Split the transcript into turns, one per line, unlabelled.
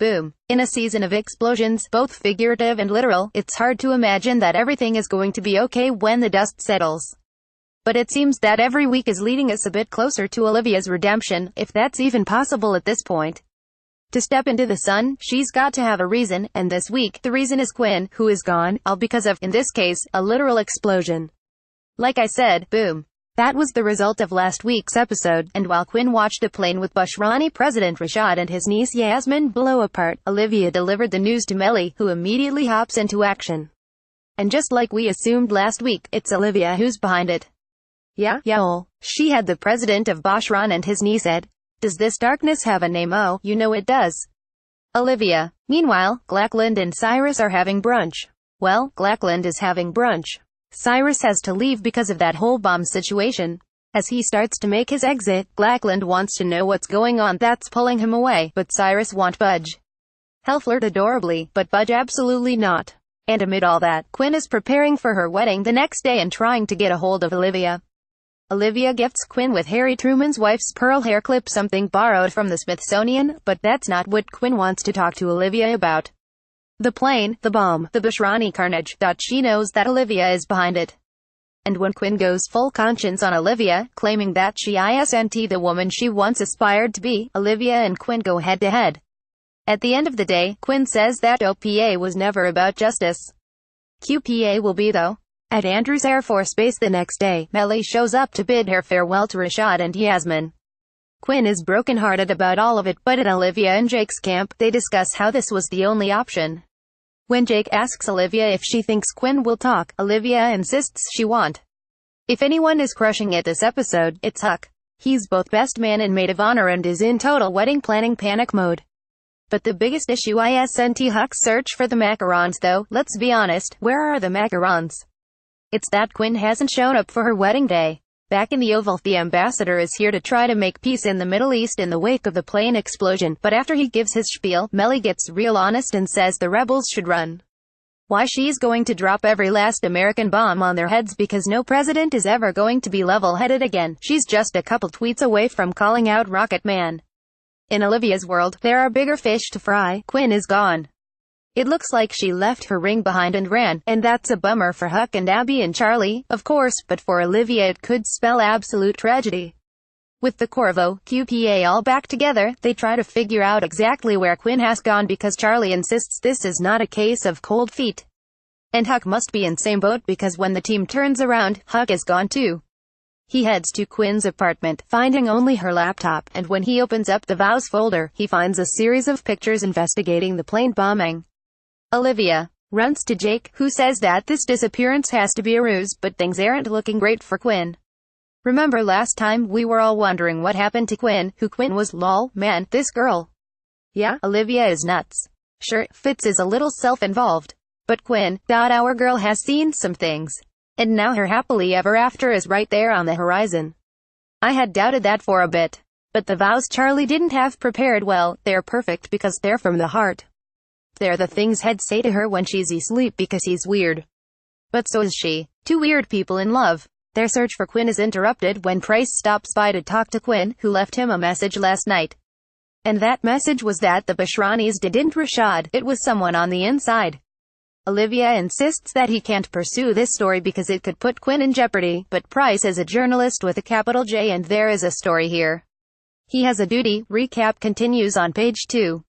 Boom. In a season of explosions, both figurative and literal, it's hard to imagine that everything is going to be okay when the dust settles. But it seems that every week is leading us a bit closer to Olivia's redemption, if that's even possible at this point. To step into the sun, she's got to have a reason, and this week, the reason is Quinn, who is gone, all because of, in this case, a literal explosion. Like I said, boom. That was the result of last week's episode, and while Quinn watched a plane with Bashrani President Rashad and his niece Yasmin blow apart, Olivia delivered the news to Melly, who immediately hops into action. And just like we assumed last week, it's Olivia who's behind it. Yeah, she had the president of Bashran and his niece said, "Does this darkness have a name?" "Oh, you know it does. Olivia." Meanwhile, Glackland and Cyrus are having brunch. Well, Glackland is having brunch. Cyrus has to leave because of that whole bomb situation. As he starts to make his exit, Glackland wants to know what's going on that's pulling him away, but Cyrus won't budge. He'll flirt adorably, but budge absolutely not. And amid all that, Quinn is preparing for her wedding the next day and trying to get a hold of Olivia. Olivia gifts Quinn with Harry Truman's wife's pearl hair clip, something borrowed from the Smithsonian, but that's not what Quinn wants to talk to Olivia about. The plane, the bomb, the Bashrani carnage. She knows that Olivia is behind it. And when Quinn goes full conscience on Olivia, claiming that she isn't the woman she once aspired to be, Olivia and Quinn go head to head. At the end of the day, Quinn says that OPA was never about justice. QPA will be though. At Andrews Air Force Base the next day, Melly shows up to bid her farewell to Rashad and Yasmin. Quinn is brokenhearted about all of it, but at Olivia and Jake's camp, they discuss how this was the only option. When Jake asks Olivia if she thinks Quinn will talk, Olivia insists she won't. If anyone is crushing it this episode, it's Huck. He's both best man and maid of honor and is in total wedding planning panic mode. But the biggest issue isn't Huck's search for the macarons though. Let's be honest, where are the macarons? It's that Quinn hasn't shown up for her wedding day. Back in the Oval, the ambassador is here to try to make peace in the Middle East in the wake of the plane explosion, but after he gives his spiel, Melly gets real honest and says the rebels should run. Why, she's going to drop every last American bomb on their heads because no president is ever going to be level-headed again. She's just a couple tweets away from calling out Rocket Man. In Olivia's world, there are bigger fish to fry. Quinn is gone. It looks like she left her ring behind and ran, and that's a bummer for Huck and Abby and Charlie, of course, but for Olivia it could spell absolute tragedy. With the Corvo, QPA all back together, they try to figure out exactly where Quinn has gone because Charlie insists this is not a case of cold feet. And Huck must be in same boat because when the team turns around, Huck is gone too. He heads to Quinn's apartment, finding only her laptop, and when he opens up the vows folder, he finds a series of pictures investigating the plane bombing. Olivia runs to Jake, who says that this disappearance has to be a ruse, but things aren't looking great for Quinn. Remember last time we were all wondering what happened to Quinn, who Quinn was? Lol, man, this girl. Yeah, Olivia is nuts. Sure, Fitz is a little self-involved. But Quinn, our girl has seen some things. And now her happily ever after is right there on the horizon. I had doubted that for a bit. But the vows Charlie didn't have prepared well, they're perfect because they're from the heart. They're the things he'd say to her when she's asleep because he's weird. But so is she. Two weird people in love. Their search for Quinn is interrupted when Price stops by to talk to Quinn, who left him a message last night. And that message was that the Bashranis didn't Rashad, it was someone on the inside. Olivia insists that he can't pursue this story because it could put Quinn in jeopardy, but Price is a journalist with a capital J and there is a story here. He has a duty. Recap continues on page 2.